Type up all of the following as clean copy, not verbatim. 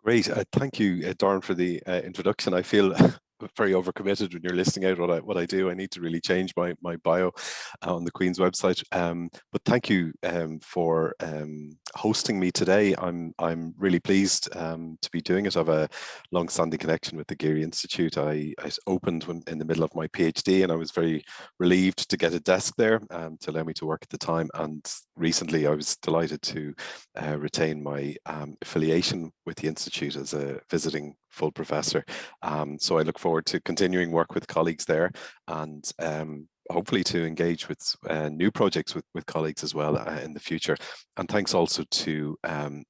Great. Thank you, Darren, for the introduction. I feel very overcommitted when you're listing out what I do. I need to really change my bio on the Queen's website. But thank you for hosting me today. I'm really pleased to be doing it. I have a long-standing connection with the Geary Institute. I opened in the middle of my PhD, and I was very relieved to get a desk there to allow me to work at the time. And recently, I was delighted to retain my affiliation with the Institute as a visiting full professor. So I look forward to continuing work with colleagues there, and hopefully to engage with new projects with colleagues as well in the future. And thanks also to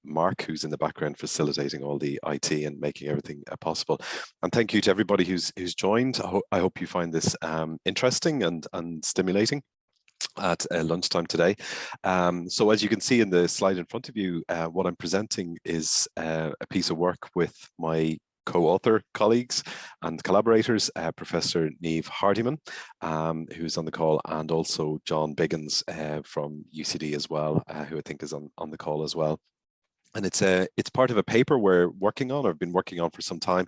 Mark, who's in the background facilitating all the IT and making everything possible. And thank you to everybody who's joined. I hope you find this interesting and stimulating at lunchtime today. So as you can see in the slide in front of you, what I'm presenting is a piece of work with my co-author colleagues and collaborators, Professor Niamh Hardiman, who's on the call, and also John Biggins from UCD as well, who I think is on the call as well. And it's part of a paper we're working on, or have been working on for some time,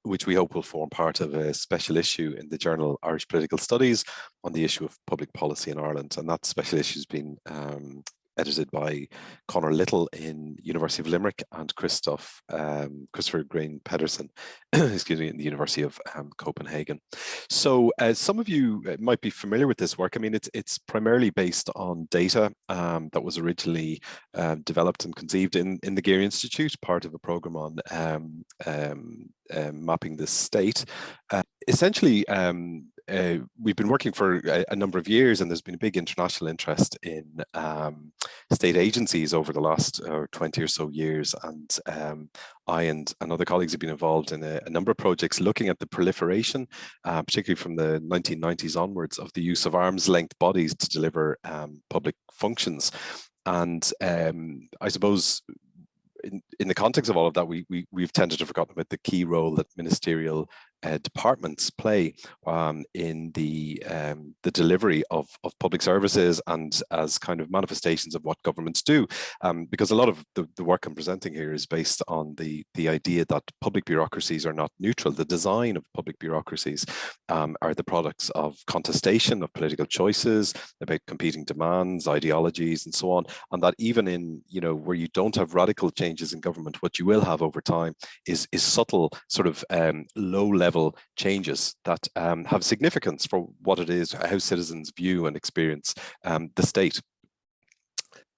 which we hope will form part of a special issue in the journal Irish Political Studies on the issue of public policy in Ireland. And that special issue has been edited by Conor Little in University of Limerick and Christopher Green Pedersen, excuse me, in the University of Copenhagen. So some of you might be familiar with this work. I mean, it's primarily based on data that was originally developed and conceived in the Geary Institute, part of a program on mapping the state. Essentially, we've been working for a number of years, and there's been a big international interest in state agencies over the last 20 or so years. And I and other colleagues have been involved in a number of projects looking at the proliferation, particularly from the 1990s onwards, of the use of arm's length bodies to deliver public functions. And I suppose in the context of all of that, we've tended to forget about the key role that ministerial departments play in the delivery of public services and as kind of manifestations of what governments do, because a lot of the work I'm presenting here is based on the idea that public bureaucracies are not neutral. The design of public bureaucracies are the products of contestation of political choices, about competing demands, ideologies, and so on, and that even in where you don't have radical changes in government, what you will have over time is subtle sort of low-level changes that have significance for what it is, how citizens view and experience the state.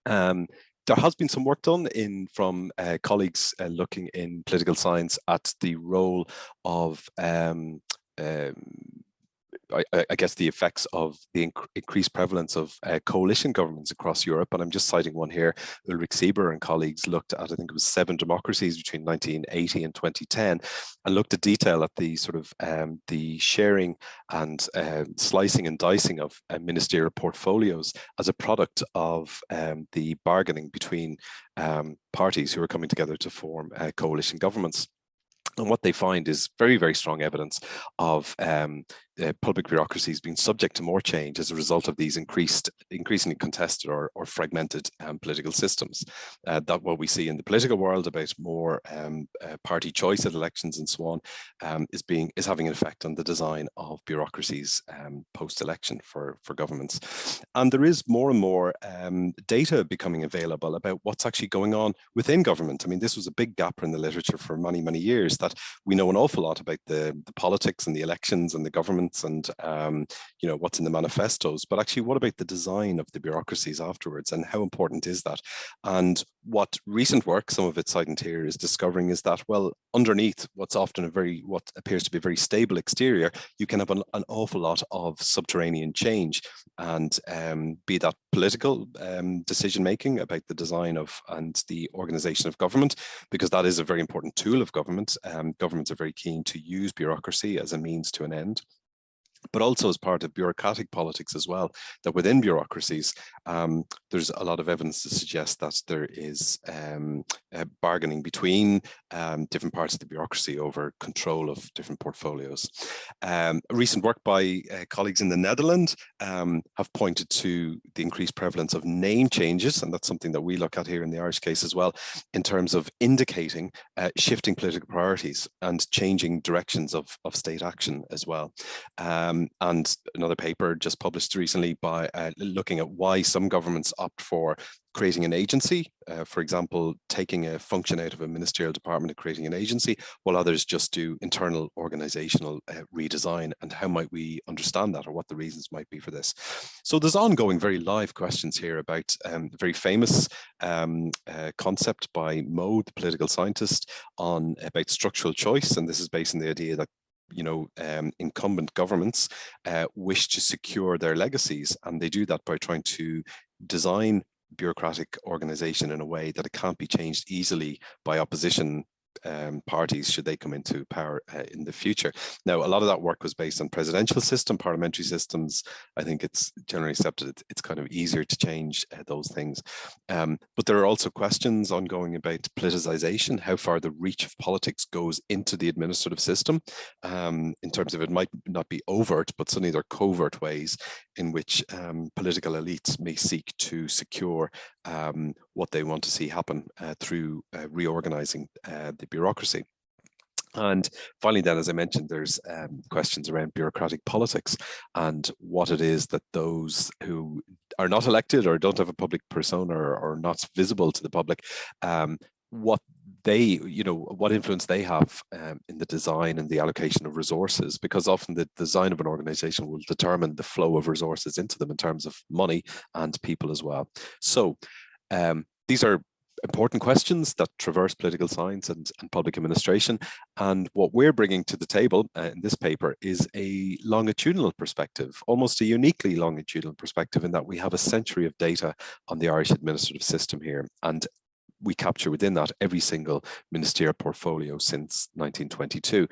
There has been some work done from colleagues looking in political science at the role of I guess the effects of the increased prevalence of coalition governments across Europe. And I'm just citing one here. Ulrich Sieber and colleagues looked at, I think it was 7 democracies between 1980 and 2010, and looked at detail at the sort of the sharing and slicing and dicing of ministerial portfolios as a product of the bargaining between parties who are coming together to form coalition governments. And what they find is very, very strong evidence of public bureaucracies being subject to more change as a result of these increasingly contested or fragmented political systems. That what we see in the political world about more party choice at elections and so on is having an effect on the design of bureaucracies post-election for governments. And there is more and more data becoming available about what's actually going on within government. I mean, this was a big gap in the literature for many, many years, that we know an awful lot about the politics and the elections and the governments and what's in the manifestos, but actually what about the design of the bureaucracies afterwards, and how important is that? And what recent work, some of it cited here, is discovering is that, well, underneath what's often what appears to be a very stable exterior, you can have an awful lot of subterranean change, and be that political decision making about the design of and the organization of government, because that is a very important tool of government. Governments are very keen to use bureaucracy as a means to an end. but also as part of bureaucratic politics as well, that within bureaucracies, there's a lot of evidence to suggest that there is bargaining between different parts of the bureaucracy over control of different portfolios. Recent work by colleagues in the Netherlands have pointed to the increased prevalence of name changes, and that's something that we look at here in the Irish case as well, in terms of indicating shifting political priorities and changing directions of state action as well. And another paper just published recently by looking at why some governments opt for creating an agency, for example, taking a function out of a ministerial department and creating an agency, while others just do internal organizational redesign, and how might we understand that, or what the reasons might be for this. So there's ongoing very live questions here about the very famous concept by Moe, the political scientist, about structural choice, and this is based on the idea that incumbent governments wish to secure their legacies, and they do that by trying to design bureaucratic organization in a way that it can't be changed easily by opposition parties should they come into power in the future. Now, a lot of that work was based on presidential system, parliamentary systems. I think it's generally accepted it's kind of easier to change those things. But there are also questions ongoing about politicization, how far the reach of politics goes into the administrative system, in terms of it might not be overt, but certainly there are covert ways in which political elites may seek to secure what they want to see happen through reorganizing the bureaucracy. And finally, then, as I mentioned, there's questions around bureaucratic politics and what it is that those who are not elected or don't have a public persona or not visible to the public, what influence they have in the design and the allocation of resources, because often the design of an organization will determine the flow of resources into them in terms of money and people as well. So these are important questions that traverse political science and public administration. And what we're bringing to the table in this paper is a longitudinal perspective, almost a uniquely longitudinal perspective, in that we have a century of data on the Irish administrative system here. And we capture within that every single ministerial portfolio since 1922.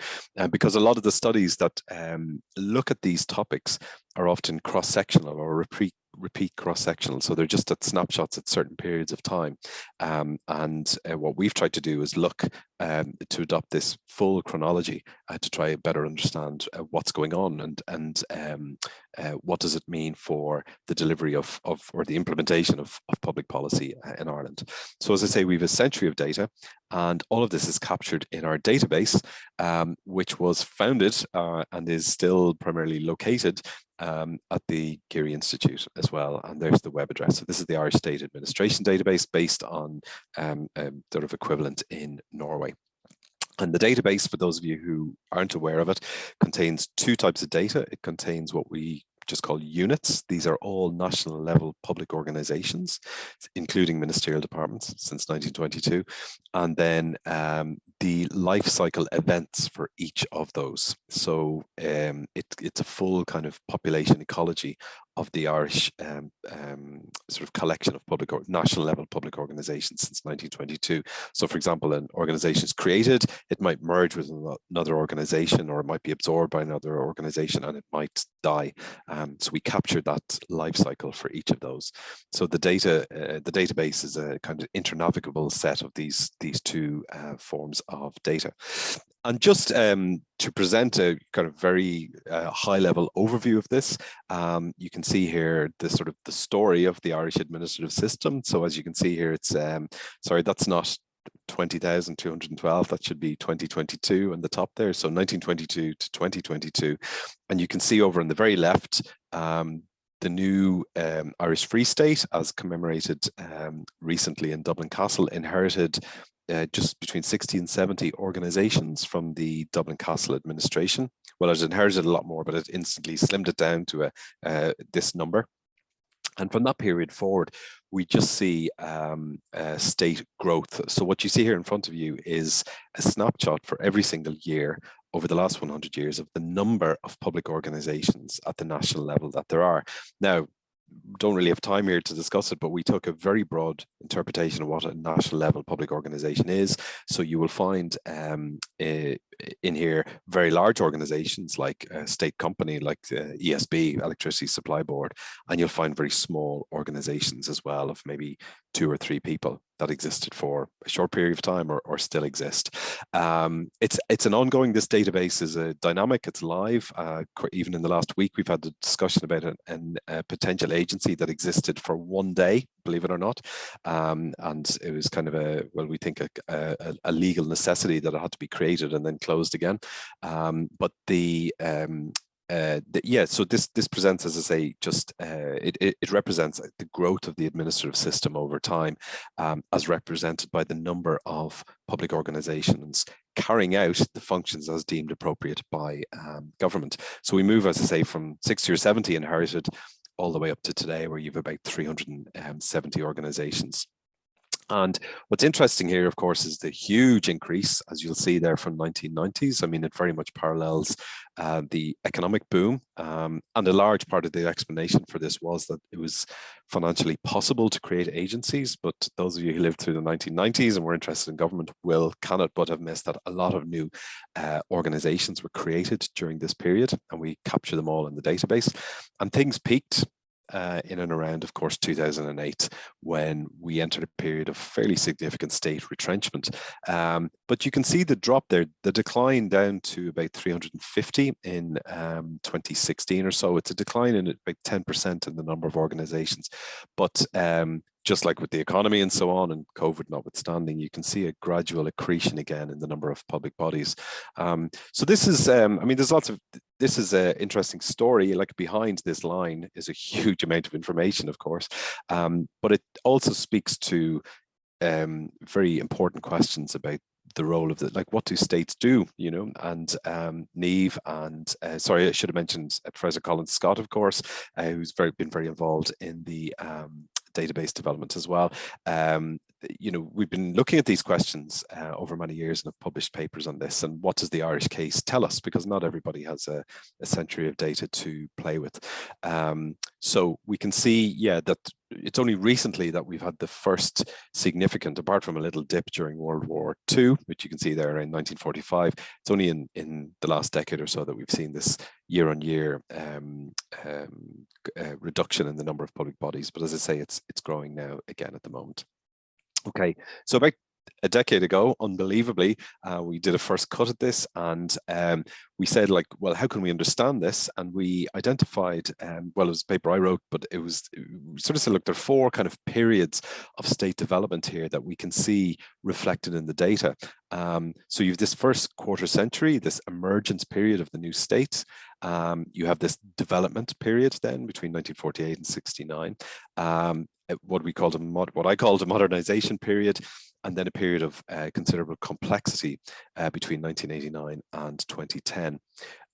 Because a lot of the studies that look at these topics are often cross-sectional or repeat cross-sectional, so they're just at snapshots at certain periods of time. What we've tried to do is look to adopt this full chronology to try and better understand what's going on and what does it mean for the delivery of or the implementation of public policy in Ireland. So as I say, we have a century of data, and all of this is captured in our database, which was founded and is still primarily located at the Geary Institute as well. And there's the web address. So this is the Irish State Administration Database based on sort of equivalent in Norway. And the database, for those of you who aren't aware of it, contains two types of data. It contains what we just call units. These are all national level public organizations, including ministerial departments since 1922. And then the life cycle events for each of those. So it's a full kind of population ecology of the Irish sort of collection of public or national level public organizations since 1922. So for example, an organization is created, it might merge with another organization, or it might be absorbed by another organization, and it might die. So we captured that life cycle for each of those. So the database is a kind of internavigable set of these two forms of data. And just to present a kind of very high-level overview of this, you can see here the sort of the story of the Irish administrative system. So as you can see here, it's sorry, that's not 20,212. That should be 2022 on the top there. So 1922 to 2022, and you can see over on the very left the new Irish Free State, as commemorated recently in Dublin Castle, inherited just between 60 and 70 organizations from the Dublin Castle administration. Well, it inherited a lot more, but it instantly slimmed it down to this number. And from that period forward, we just see state growth. So what you see here in front of you is a snapshot for every single year over the last 100 years of the number of public organizations at the national level that there are. Now, don't really have time here to discuss it, but we took a very broad interpretation of what a national level public organization is. So you will find in here very large organizations like a state company like ESB, Electricity Supply Board, and you'll find very small organizations as well of maybe 2 or 3 people that existed for a short period of time or still exist. It's an ongoing, this database is a dynamic, it's live. Even in the last week, we've had a discussion about a potential agency that existed for 1 day, believe it or not. And it was kind of we think a legal necessity that it had to be created and then closed again. But so this presents, as I say, just it represents the growth of the administrative system over time, as represented by the number of public organizations carrying out the functions as deemed appropriate by government. So we move, as I say, from 60 or 70 inherited all the way up to today, where you've about 370 organizations. And what's interesting here, of course, is the huge increase, as you'll see there, from 1990s. I mean, it very much parallels the economic boom. And a large part of the explanation for this was that it was financially possible to create agencies. But those of you who lived through the 1990s and were interested in government cannot but have missed that a lot of new organizations were created during this period, and we capture them all in the database. And things peaked in and around, of course, 2008, when we entered a period of fairly significant state retrenchment. But you can see the drop there, the decline down to about 350 in 2016 or so. It's a decline in about 10% in the number of organizations. But just like with the economy and so on, and COVID notwithstanding, you can see a gradual accretion again in the number of public bodies. So this is, I mean, there's lots of, this is an interesting story. Like behind this line is a huge amount of information, of course, but it also speaks to very important questions about the role of the, like, what do states do, you know? And Niamh and sorry, I should have mentioned Professor Colin Scott, of course, who's been very involved in the database development as well. You know, we've been looking at these questions over many years and have published papers on this. And what does the Irish case tell us? Because not everybody has a century of data to play with. So we can see, yeah, that it's only recently that we've had the first significant, apart from a little dip during World War II, which you can see there around 1945. It's only in the last decade or so that we've seen this year-on-year reduction in the number of public bodies. But as I say, it's growing now again at the moment. Okay, so about a decade ago, unbelievably, we did a first cut at this, and we said, like, well, how can we understand this? And we identified, well, it was a paper I wrote, but we sort of said, look, there are 4 kind of periods of state development here that we can see reflected in the data. So you have this first quarter century, this emergence period of the new state. You have this development period then between 1948 and 69. What I called a modernization period, and then a period of considerable complexity between 1989 and 2010.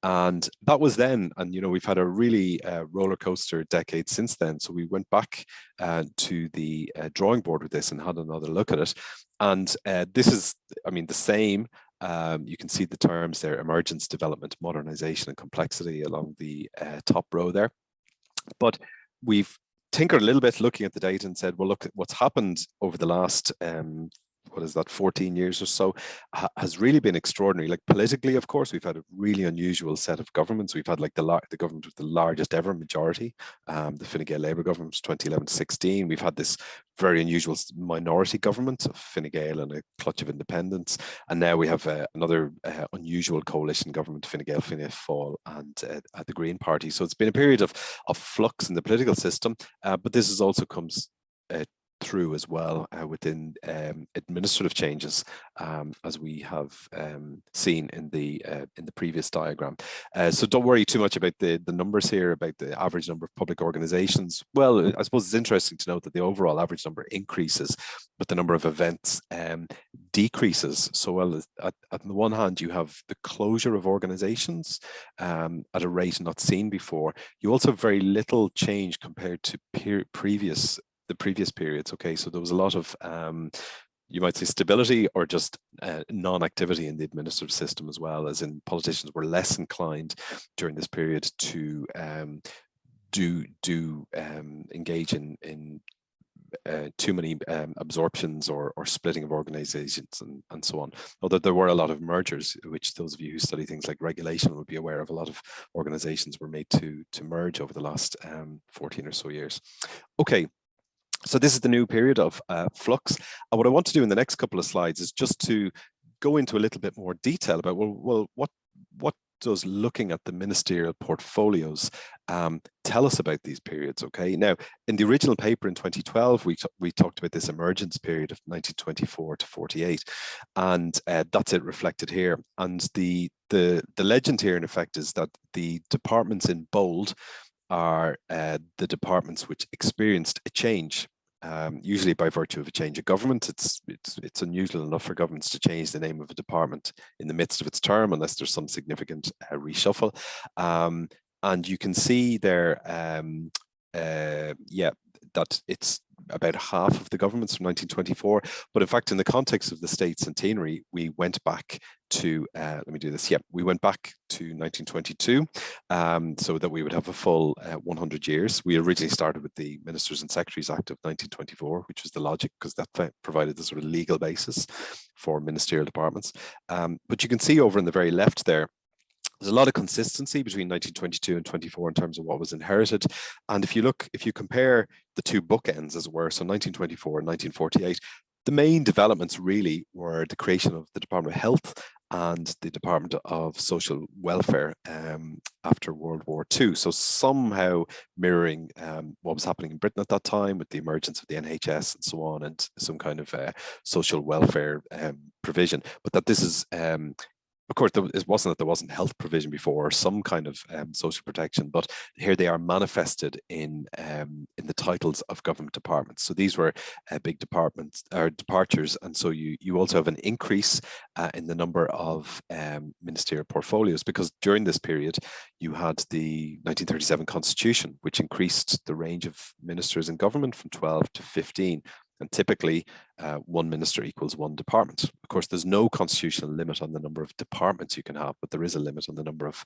And that was then, and you know, we've had a really roller coaster decade since then. So we went back to the drawing board with this and had another look at it. And this is, I mean, the same. You can see the terms there: emergence, development, modernization, and complexity along the top row there. But we've tinkered a little bit looking at the data and said, well, look, what's happened over the last 14 years or so has really been extraordinary. Like politically, of course, we've had a really unusual set of governments. We've had like the government with the largest ever majority, the Fine Gael Labour government was 2011-16. We've had this very unusual minority government of Fine Gael and a clutch of independents. And now we have another unusual coalition government, Fine Gael, Fianna Fáil, and the Green Party. So it's been a period of flux in the political system, but this has also comes through as well within administrative changes, as we have seen in the previous diagram. So don't worry too much about the numbers here, about the average number of public organizations. Well, I suppose it's interesting to note that the overall average number increases, but the number of events decreases. So, well, at the one hand, you have the closure of organizations at a rate not seen before. You also have very little change compared to the previous periods. Okay, so there was a lot of you might say stability or just non-activity in the administrative system, as well as in politicians were less inclined during this period to engage in too many absorptions or splitting of organizations and so on. Although there were a lot of mergers, which those of you who study things like regulation would be aware of. A lot of organizations were made to merge over the last 14 or so years. Okay. So this is the new period of flux. And what I want to do in the next couple of slides is just to go into a little bit more detail about, well, what does looking at the ministerial portfolios tell us about these periods? Okay, now in the original paper in 2012, we talked about this emergence period of 1924 to 48, and that's it reflected here. And the legend here, in effect, is that the departments in bold are the departments which experienced a change. Usually by virtue of a change of government. It's unusual enough for governments to change the name of a department in the midst of its term, unless there's some significant reshuffle. And you can see there, that it's about half of the governments from 1924. But in fact, in the context of the state centenary, we went back to, let me do this. Yeah, we went back to 1922, so that we would have a full 100 years. We originally started with the Ministers and Secretaries Act of 1924, which was the logic, because that provided the sort of legal basis for ministerial departments. But you can see over in the very left there, there's a lot of consistency between 1922 and 24 in terms of what was inherited. And if you compare the two bookends, as it were, so 1924 and 1948, the main developments really were the creation of the Department of Health and the Department of Social Welfare after World War II. So somehow mirroring what was happening in Britain at that time with the emergence of the NHS and so on, and some kind of social welfare provision. But that this is of course, it wasn't that there wasn't health provision before, or some kind of social protection, but here they are manifested in the titles of government departments. So these were big departments or departures, and so you also have an increase in the number of ministerial portfolios, because during this period you had the 1937 Constitution, which increased the range of ministers in government from 12 to 15. And typically, one minister equals one department. Of course, there's no constitutional limit on the number of departments you can have, but there is a limit on the number of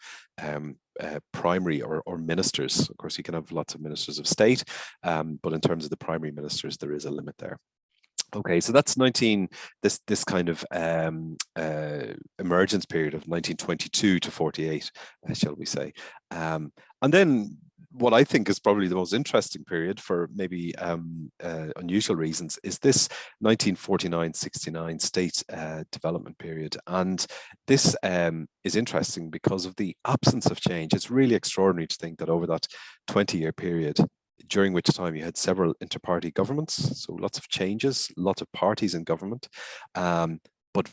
primary or ministers. Of course, you can have lots of ministers of state, but in terms of the primary ministers, there is a limit there. Okay, so that's this kind of emergence period of 1922 to 48, shall we say. And then what I think is probably the most interesting period, for maybe unusual reasons, is this 1949-69 state development period. And this is interesting because of the absence of change. It's really extraordinary to think that over that 20-year period, during which time you had several inter-party governments, so lots of changes, lots of parties in government, but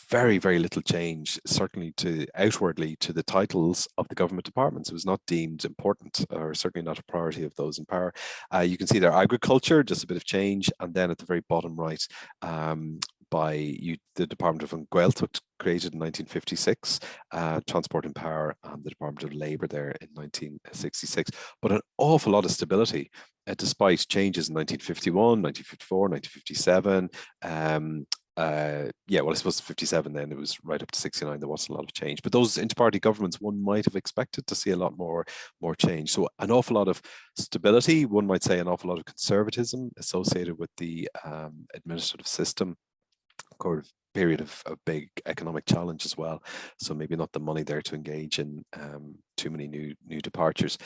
very, very little change, certainly outwardly to the titles of the government departments. It was not deemed important, or certainly not a priority of those in power. You can see there agriculture, just a bit of change, and then at the very bottom right, the Department of Gaeltacht, created in 1956, Transport and Power, and the Department of Labour there in 1966. But an awful lot of stability, despite changes in 1951, 1954, 1957. Well, I suppose 57 then, it was right up to 69, there wasn't a lot of change. But those inter-party governments, one might have expected to see a lot more change. So an awful lot of stability, one might say an awful lot of conservatism associated with the administrative system. Of period of big economic challenge as well. So maybe not the money there to engage in too many new departures.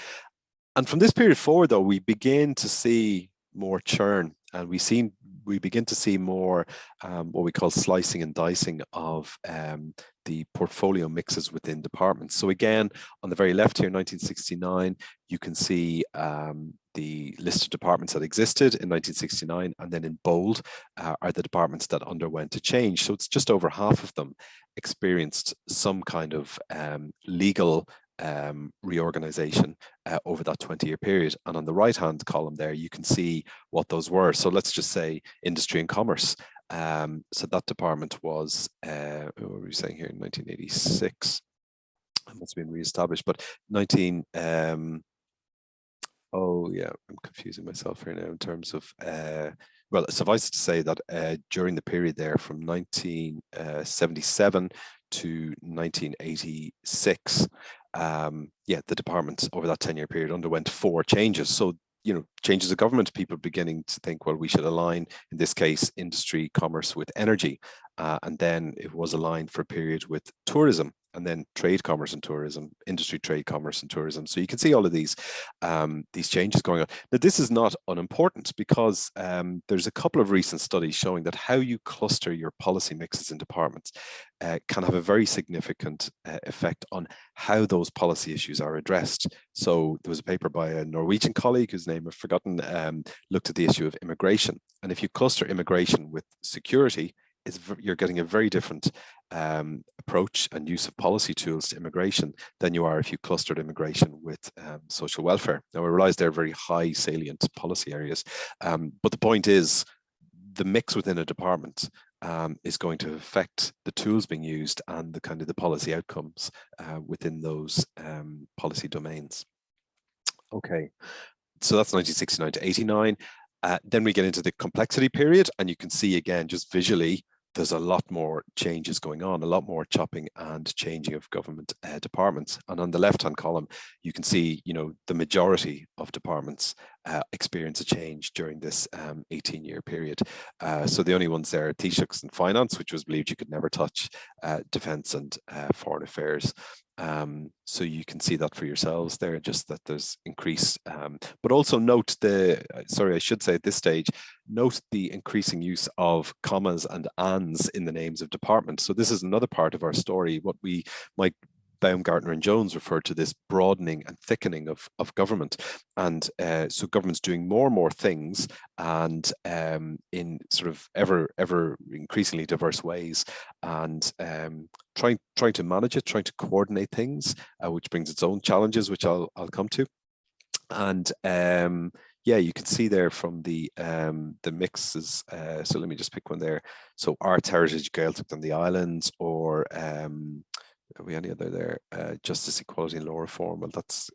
And from this period forward, though, we begin to see more churn, and we begin to see more what we call slicing and dicing of the portfolio mixes within departments. So again, on the very left here, 1969, you can see the list of departments that existed in 1969, and then in bold are the departments that underwent a change. So it's just over half of them experienced some kind of legal reorganization over that 20-year period. And on the right-hand column there, you can see what those were. So let's just say industry and commerce. So that department was, what were we saying here, in 1986? It must have been re-established, but oh yeah, I'm confusing myself here now in terms of, well, suffice it to say that during the period there from 1977 to 1986, the department over that 10-year period underwent 4 changes. So changes of government, people beginning to think, well, we should align, in this case, industry, commerce with energy. And then it was aligned for a period with tourism, and then trade, commerce and tourism, industry, trade, commerce and tourism. So you can see all of these changes going on. Now, this is not unimportant, because there's a couple of recent studies showing that how you cluster your policy mixes in departments can have a very significant effect on how those policy issues are addressed. So there was a paper by a Norwegian colleague whose name I've forgotten, looked at the issue of immigration. And if you cluster immigration with security, you're getting a very different approach and use of policy tools to immigration than you are if you clustered immigration with social welfare. Now, I realize they're very high salient policy areas, but the point is the mix within a department is going to affect the tools being used and the kind of the policy outcomes within those policy domains. Okay, so that's 1969 to 89. Then we get into the complexity period, and you can see again, just visually, there's a lot more changes going on, a lot more chopping and changing of government departments. And on the left-hand column, you can see, the majority of departments experience a change during this 18-year period. So the only ones there are Taoiseachs and Finance, which was believed you could never touch, Defence and Foreign Affairs. So you can see that for yourselves there, just that there's increase, but also note I should say at this stage, note the increasing use of commas and ands in the names of departments. So this is another part of our story, what we might Baumgartner and Jones referred to this broadening and thickening of government. And so government's doing more and more things, and in sort of ever increasingly diverse ways, and trying to manage it, trying to coordinate things, which brings its own challenges, which I'll come to. And yeah, you can see there from the mixes. So let me just pick one there. So arts, heritage, Gaeltacht on the islands, or are we any other there? Justice, equality, and law reform. Well, that's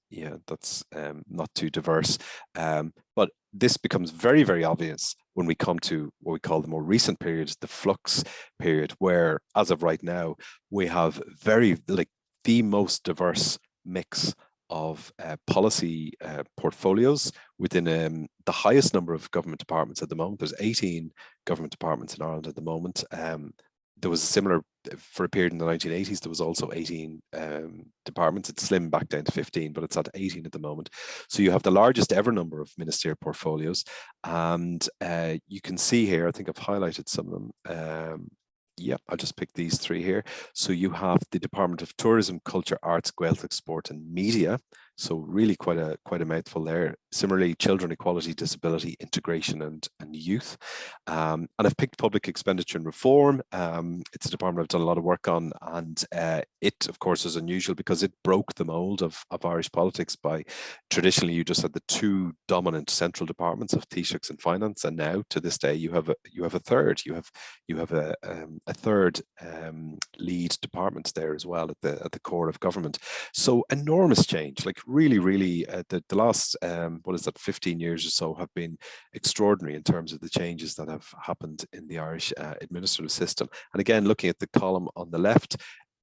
not too diverse. But this becomes very, very obvious when we come to what we call the more recent periods, the flux period, where, as of right now, we have the most diverse mix of policy portfolios within the highest number of government departments at the moment. There's 18 government departments in Ireland at the moment. There was a similar, for a period in the 1980s, there was also 18 departments. It's slimmed back down to 15, but it's at 18 at the moment. So you have the largest ever number of ministerial portfolios. And you can see here, I think I've highlighted some of them. Yeah, I'll just pick these three here. So you have the Department of Tourism, Culture, Arts, Gaeltacht, Sport and Media. So really quite a mouthful there. Similarly, children, equality, disability, integration and youth. And I've picked public expenditure and reform. It's a department I've done a lot of work on, and it, of course, is unusual because it broke the mold of Irish politics by traditionally you just had the two dominant central departments of Taoiseachs and Finance, and now to this day you have a third. You have a third lead department there as well at the core of government. So enormous change, like really the last 15 years or so have been extraordinary in terms of the changes that have happened in the Irish administrative system. And again, looking at the column on the left,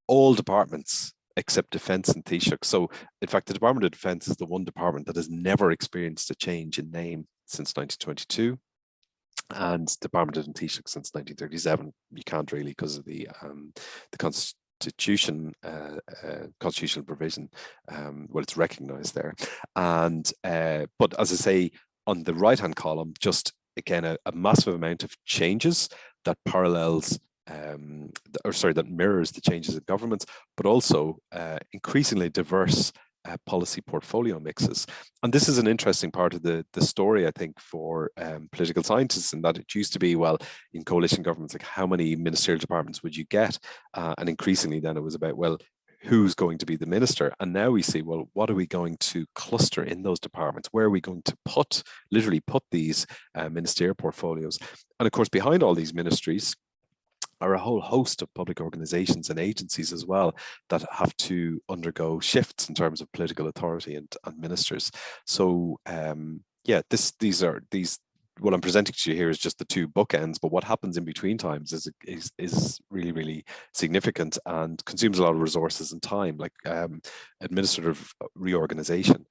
all departments except Defence and Taoiseach. So in fact, the Department of Defence is the one department that has never experienced a change in name since 1922. And the Department of Taoiseach since 1937. You can't really, because of the constitutional provision, it's recognised there. And but as I say, on the right-hand column, just again a massive amount of changes that parallels, that mirrors the changes in governments, but also increasingly diverse policy portfolio mixes. And this is an interesting part of the story, I think, for political scientists, in that it used to be, well, in coalition governments, like how many ministerial departments would you get? And increasingly then it was about, well, who's going to be the minister? And now we see, well, what are we going to cluster in those departments? Where are we going to literally put these ministerial portfolios? And of course, behind all these ministries are a whole host of public organizations and agencies as well that have to undergo shifts in terms of political authority and ministers. So yeah, these what I'm presenting to you here is just the two bookends, but what happens in between times is really, really significant and consumes a lot of resources and time. Like administrative reorganization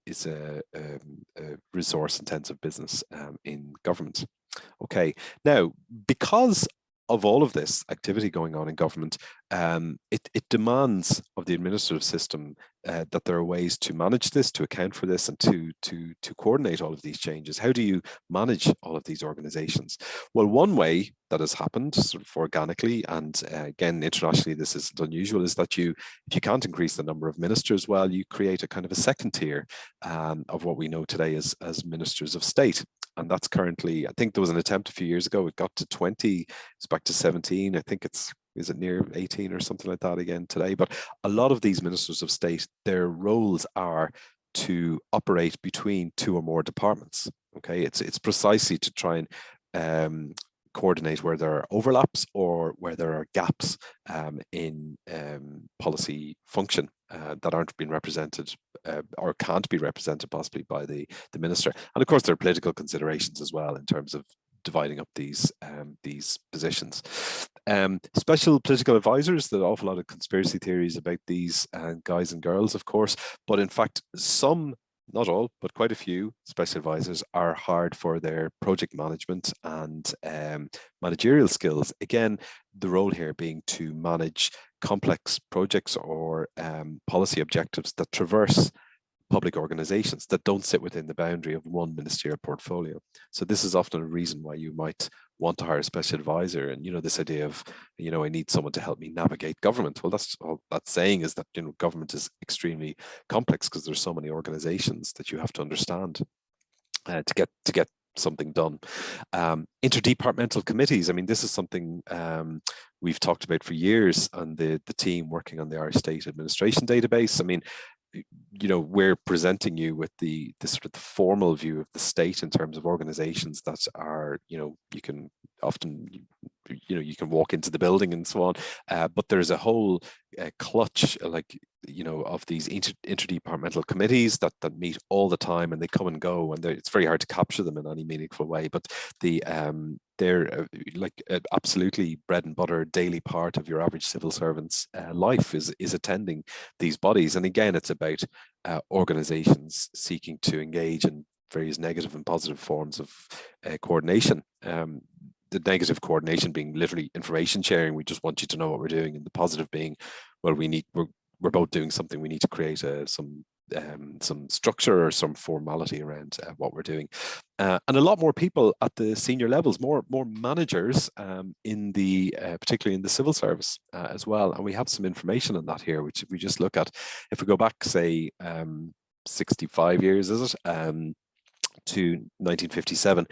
is a resource-intensive business in government. Okay, now because of all of this activity going on in government, it demands of the administrative system that there are ways to manage this, to account for this, and to coordinate all of these changes. How do you manage all of these organizations? Well, one way that has happened sort of organically, and again, internationally, this isn't unusual, is that if you can't increase the number of ministers, well, you create a kind of a second tier of what we know today as ministers of state. And that's currently, I think there was an attempt a few years ago, it got to 20, it's back to 17. I think is it near 18 or something like that again today? But a lot of these ministers of state, their roles are to operate between two or more departments. Okay, it's precisely to try and coordinate where there are overlaps or where there are gaps in policy function that aren't being represented or can't be represented possibly by the minister. And of course, there are political considerations as well in terms of dividing up these positions. Special political advisors, there's an awful lot of conspiracy theories about these guys and girls, of course, but in fact, some, not all, but quite a few special advisors are hired for their project management and managerial skills. Again, the role here being to manage complex projects or policy objectives that traverse public organizations that don't sit within the boundary of one ministerial portfolio. So this is often a reason why you might want to hire a special advisor. And, this idea of, I need someone to help me navigate government. Well, that's all that's saying is that, government is extremely complex because there's so many organizations that you have to understand to get something done. Interdepartmental committees. I mean, this is something we've talked about for years, and the team working on the Irish State Administration Database. I mean, we're presenting you with the sort of the formal view of the state in terms of organizations that are, you can often, you can walk into the building and so on, but there's a whole clutch, of these interdepartmental committees that meet all the time, and they come and go, and it's very hard to capture them in any meaningful way. But they're absolutely bread and butter daily part of your average civil servant's life is attending these bodies. And again, it's about organizations seeking to engage in various negative and positive forms of coordination. The negative coordination being literally information sharing. We just want you to know what we're doing, and the positive being, well, we're both doing something. We need to create some structure or some formality around what we're doing, and a lot more people at the senior levels, more managers in the particularly in the civil service as well. And we have some information on that here, which if we just look at, if we go back, say 65 years, is it, to 1957.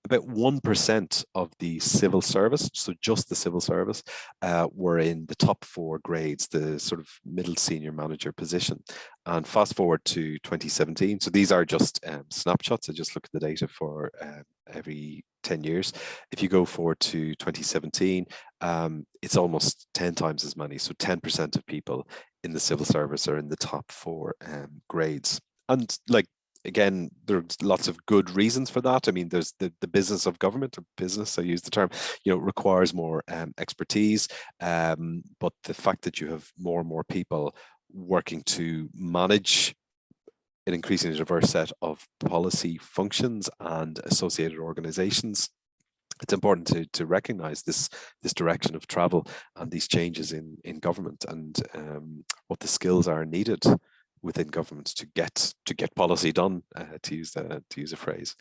About 1% of the civil service, so just the civil service, were in the top 4 grades, the sort of middle senior manager position. And fast forward to 2017, so these are just snapshots. I just look at the data for every 10 years. If you go forward to 2017, it's almost 10 times as many. So 10% of people in the civil service are in the top 4 grades. And again, there's lots of good reasons for that. I mean, there's the business of government, or business, I use the term, requires more expertise. But the fact that you have more and more people working to manage an increasingly diverse set of policy functions and associated organizations, it's important to recognize this direction of travel and these changes in government, and what the skills are needed within governments to get policy done, to use a phrase.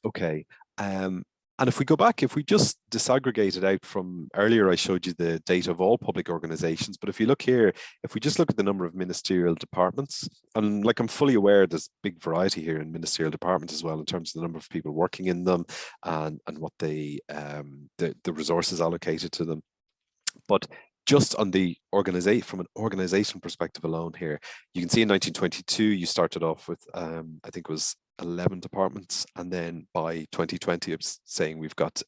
Okay, and if we go back, if we just disaggregate it out from earlier, I showed you the data of all public organizations, but if you look here, if we just look at the number of ministerial departments, and I'm fully aware there's big variety here in ministerial departments as well in terms of the number of people working in them and what the resources allocated to them. But just on the organization, from an organization perspective alone here, you can see in 1922, you started off with, I think it was 11 departments. And then by 2020, I'm saying we've got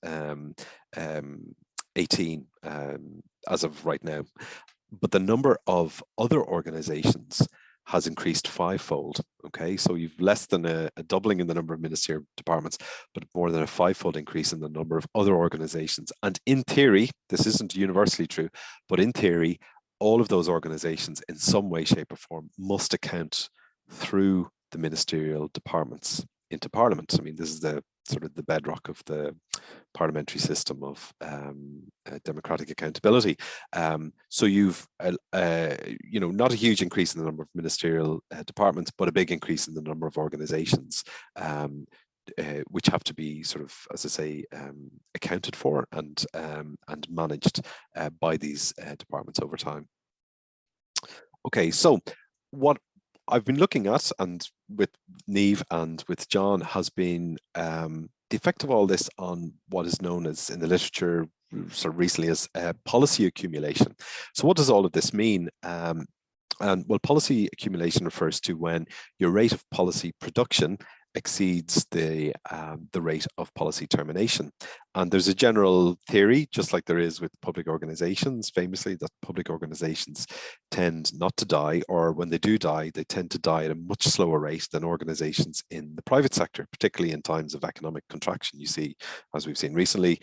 18 as of right now. But the number of other organizations has increased fivefold. Okay, so you've less than a doubling in the number of ministerial departments, but more than a fivefold increase in the number of other organizations. And in theory, this isn't universally true, but in theory, all of those organizations in some way, shape, or form must account through the ministerial departments into Parliament. I mean, this is the sort of the bedrock of the parliamentary system of democratic accountability. So you've, you know, not a huge increase in the number of ministerial departments, but a big increase in the number of organizations which have to be sort of, as I say, accounted for and managed by these departments over time. Okay, so what I've been looking at, and with Niamh and with John, has been the effect of all this on what is known as, in the literature sort of recently, as policy accumulation. So what does all of this mean? And well, policy accumulation refers to when your rate of policy production exceeds the rate of policy termination. And there's a general theory, just like there is with public organizations, famously, that public organizations tend not to die, or when they do die, they tend to die at a much slower rate than organizations in the private sector, particularly in times of economic contraction. You see, as we've seen recently,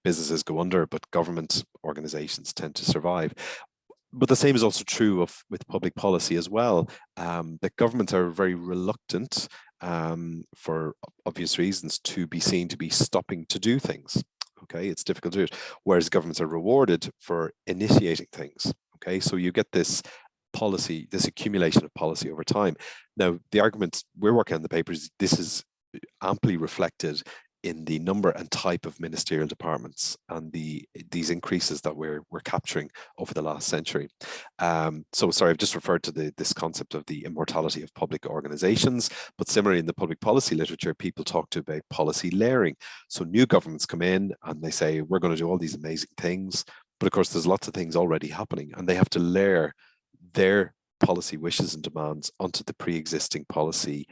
businesses go under, but government organizations tend to survive. But the same is also true with public policy as well, that governments are very reluctant, for obvious reasons, to be seen to be stopping to do things. Okay, it's difficult to do it, whereas governments are rewarded for initiating things. Okay, so you get this policy, this accumulation of policy over time. Now, the argument we're working on in the paper is this is amply reflected in the number and type of ministerial departments and these increases that we're capturing over the last century. So sorry, I've just referred to this concept of the immortality of public organizations, but similarly in the public policy literature, people talk about policy layering. So new governments come in and they say, we're going to do all these amazing things, but of course there's lots of things already happening, and they have to layer their policy wishes and demands onto the pre-existing policy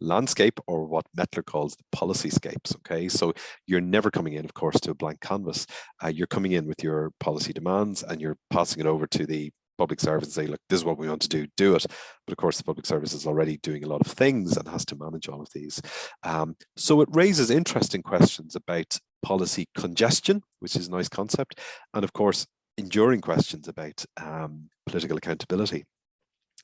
landscape, or what Mettler calls the policy scapes. Okay, so you're never coming in, of course, to a blank canvas. You're coming in with your policy demands and you're passing it over to the public service and say, look, this is what we want to do it. But of course, the public service is already doing a lot of things and has to manage all of these. So it raises interesting questions about policy congestion, which is a nice concept, and of course, enduring questions about political accountability,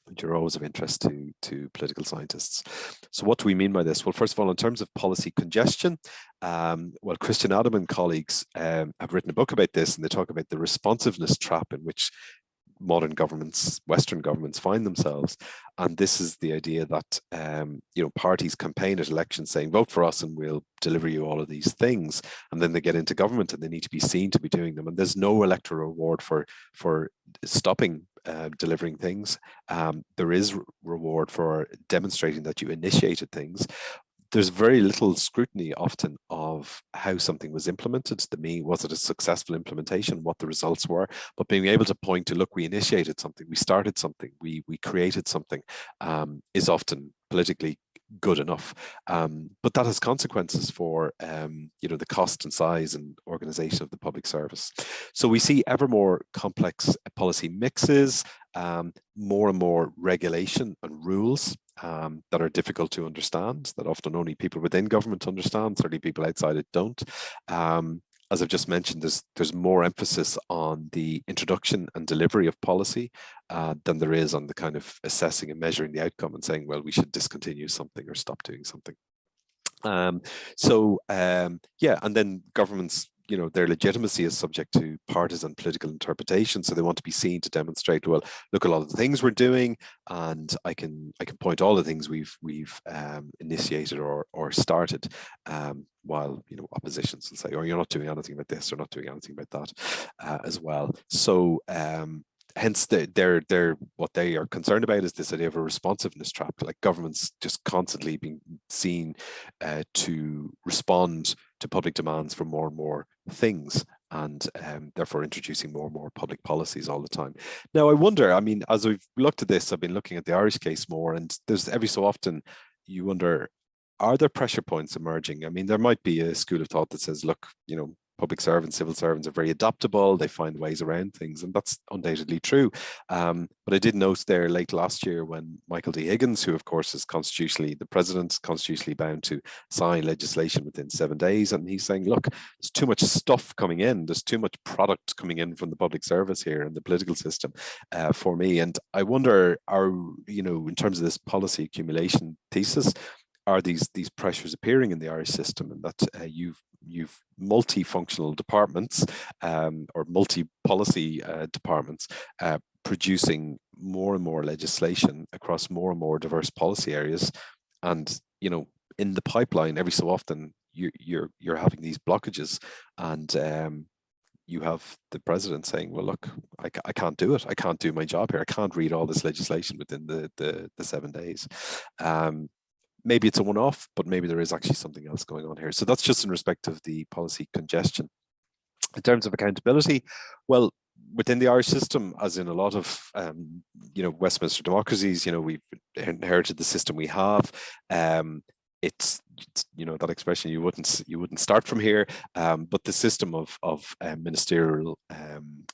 which are always of interest to political scientists. So what do we mean by this? Well, first of all, in terms of policy congestion, well, Christian Adam and colleagues have written a book about this, and they talk about the responsiveness trap in which modern governments, Western governments, find themselves. And this is the idea that you know, parties campaign at elections saying, vote for us and we'll deliver you all of these things. And then they get into government and they need to be seen to be doing them. And there's no electoral reward for stopping delivering things. There is reward for demonstrating that you initiated things. There's very little scrutiny often of how something was implemented. Was it a successful implementation, what the results were, but being able to point to, look, we initiated something, we started something, we created something, is often politically good enough. But that has consequences for you know, the cost and size and organization of the public service. So we see ever more complex policy mixes, more and more regulation and rules that are difficult to understand, that often only people within government understand, certainly people outside it don't. As I've just mentioned, there's more emphasis on the introduction and delivery of policy than there is on the kind of assessing and measuring the outcome and saying, well, we should discontinue something or stop doing something. Yeah, and then governments, you know, their legitimacy is subject to partisan political interpretation. So they want to be seen to demonstrate, well, look at all of the things we're doing, and I can point all the things we've initiated or started, while, you know, oppositions will say, oh, you're not doing anything about this or not doing anything about that as well. So hence they're what they are concerned about is this idea of a responsiveness trap, like governments just constantly being seen to respond to public demands for more and more things, and therefore introducing more and more public policies all the time. Now, I wonder, I mean, as we've looked at this, I've been looking at the Irish case more, and there's every so often you wonder, are there pressure points emerging? I mean, there might be a school of thought that says, look, you know, public servants, civil servants are very adaptable. They find ways around things, and that's undoubtedly true. But I did note there late last year when Michael D. Higgins, who of course is constitutionally the president, constitutionally bound to sign legislation within 7 days, and he's saying, look, there's too much stuff coming in. There's too much product coming in from the public service here and the political system for me. And I wonder, in terms of this policy accumulation thesis, are these pressures appearing in the Irish system, and that you've multifunctional departments or multi-policy departments producing more and more legislation across more and more diverse policy areas, and in the pipeline every so often you're having these blockages, and you have the president saying, well, look, I can't do it. I can't do my job here. I can't read all this legislation within the 7 days. Maybe it's a one-off, but maybe there is actually something else going on here. So that's just in respect of the policy congestion. In terms of accountability, well, within the Irish system, as in a lot of Westminster democracies, we've inherited the system we have. It's that expression, you wouldn't start from here, but the system of ministerial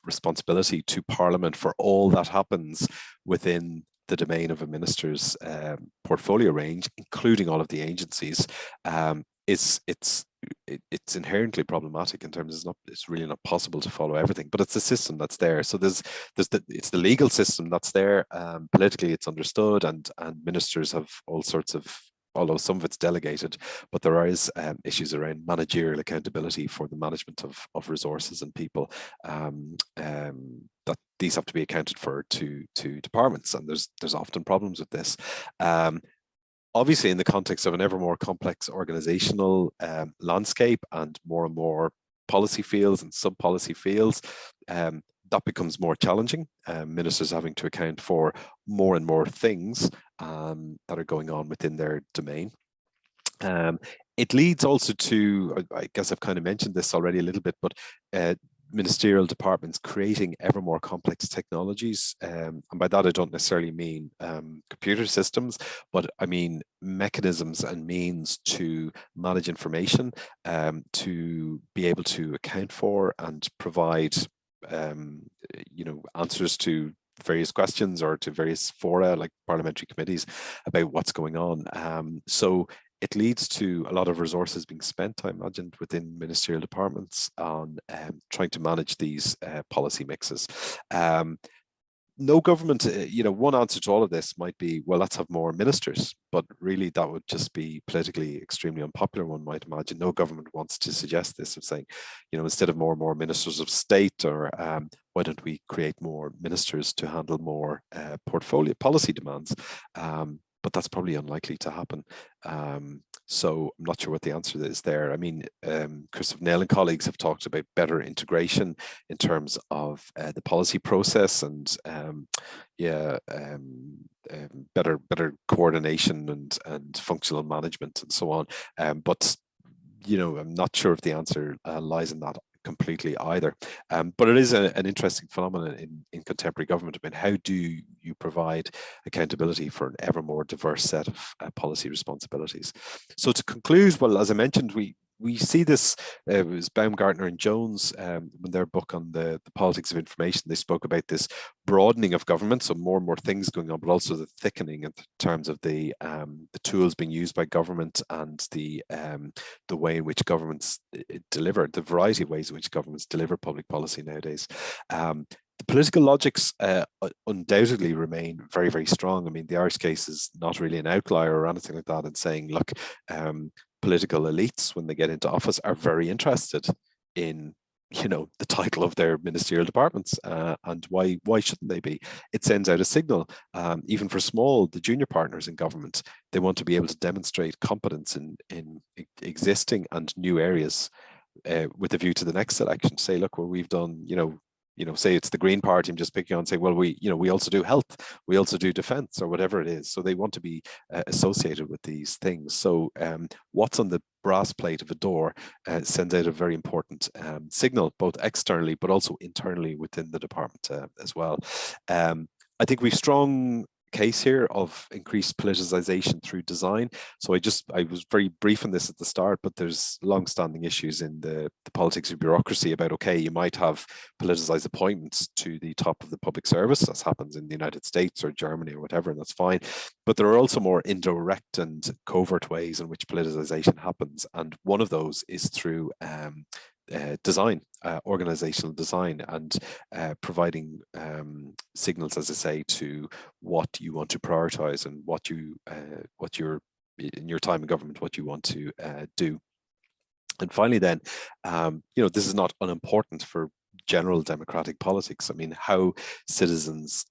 responsibility to Parliament for all that happens within the domain of a minister's portfolio range, including all of the agencies, it's inherently problematic in terms of it's really not possible to follow everything, but it's the system that's there. So it's the legal system that's there. Politically, it's understood, and ministers have all sorts of, although some of it's delegated, but there is issues around managerial accountability for the management of resources and people, that these have to be accounted for to departments, and there's often problems with this. Obviously, in the context of an ever more complex organizational landscape and more policy fields and sub-policy fields, that becomes more challenging. Ministers having to account for more and more things that are going on within their domain. It leads also to, I guess I've kind of mentioned this already a little bit, but ministerial departments creating ever more complex technologies. And by that, I don't necessarily mean computer systems, but I mean mechanisms and means to manage information, to be able to account for and provide answers to various questions or to various fora like parliamentary committees about what's going on. So it leads to a lot of resources being spent, I imagine, within ministerial departments on trying to manage these policy mixes. No government, one answer to all of this might be, well, let's have more ministers, but really that would just be politically extremely unpopular, one might imagine. No government wants to suggest this, of saying, instead of more and more ministers of state, or why don't we create more ministers to handle more portfolio policy demands? But that's probably unlikely to happen. So I'm not sure what the answer is there. I mean, Christoph Nail and colleagues have talked about better integration in terms of the policy process and better coordination and functional management and so on. But I'm not sure if the answer lies in that completely either. But it is an interesting phenomenon in contemporary government. I mean, how do you provide accountability for an ever more diverse set of policy responsibilities? So to conclude, well, as I mentioned, we see this, it was Baumgartner and Jones, in their book on the politics of information, they spoke about this broadening of government, so more and more things going on, but also the thickening in terms of the tools being used by government and the way in which governments deliver, the variety of ways in which governments deliver public policy nowadays. The political logics undoubtedly remain very, very strong. I mean, the Irish case is not really an outlier or anything like that in saying, look, political elites, when they get into office, are very interested in, the title of their ministerial departments, and why shouldn't they be? It sends out a signal, even for the junior partners in government. They want to be able to demonstrate competence in existing and new areas with a view to the next election. Say, look, well, we've done, say it's the Green Party, I'm just picking on, saying, well, we also do health, we also do defence, or whatever it is. So they want to be associated with these things. So what's on the brass plate of a door sends out a very important signal, both externally, but also internally within the department as well. I think we've strong case here of increased politicization through design. So I was very brief on this at the start, but there's long-standing issues in the politics of bureaucracy about, okay, you might have politicized appointments to the top of the public service, as happens in the United States or Germany or whatever, and that's fine. But there are also more indirect and covert ways in which politicization happens. And one of those is through design, organizational design, and providing signals, as I say, to what you want to prioritize and what you're in your time in government, what you want to do. And finally, then, this is not unimportant for general democratic politics. I mean, how citizens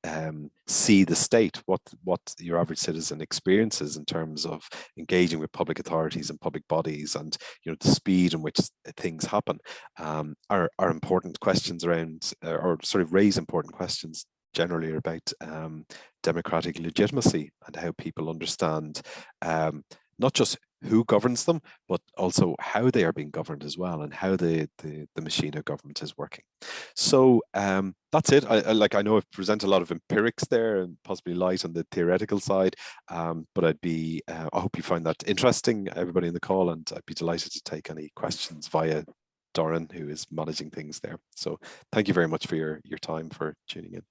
see the state, what your average citizen experiences in terms of engaging with public authorities and public bodies, and the speed in which things happen are important questions around, or sort of raise important questions generally about democratic legitimacy and how people understand not just who governs them, but also how they are being governed as well, and how the machine of government is working. So that's it. I know I've presented a lot of empirics there and possibly light on the theoretical side, but I hope you find that interesting, everybody in the call, and I'd be delighted to take any questions via Doran, who is managing things there. So thank you very much for your time, for tuning in.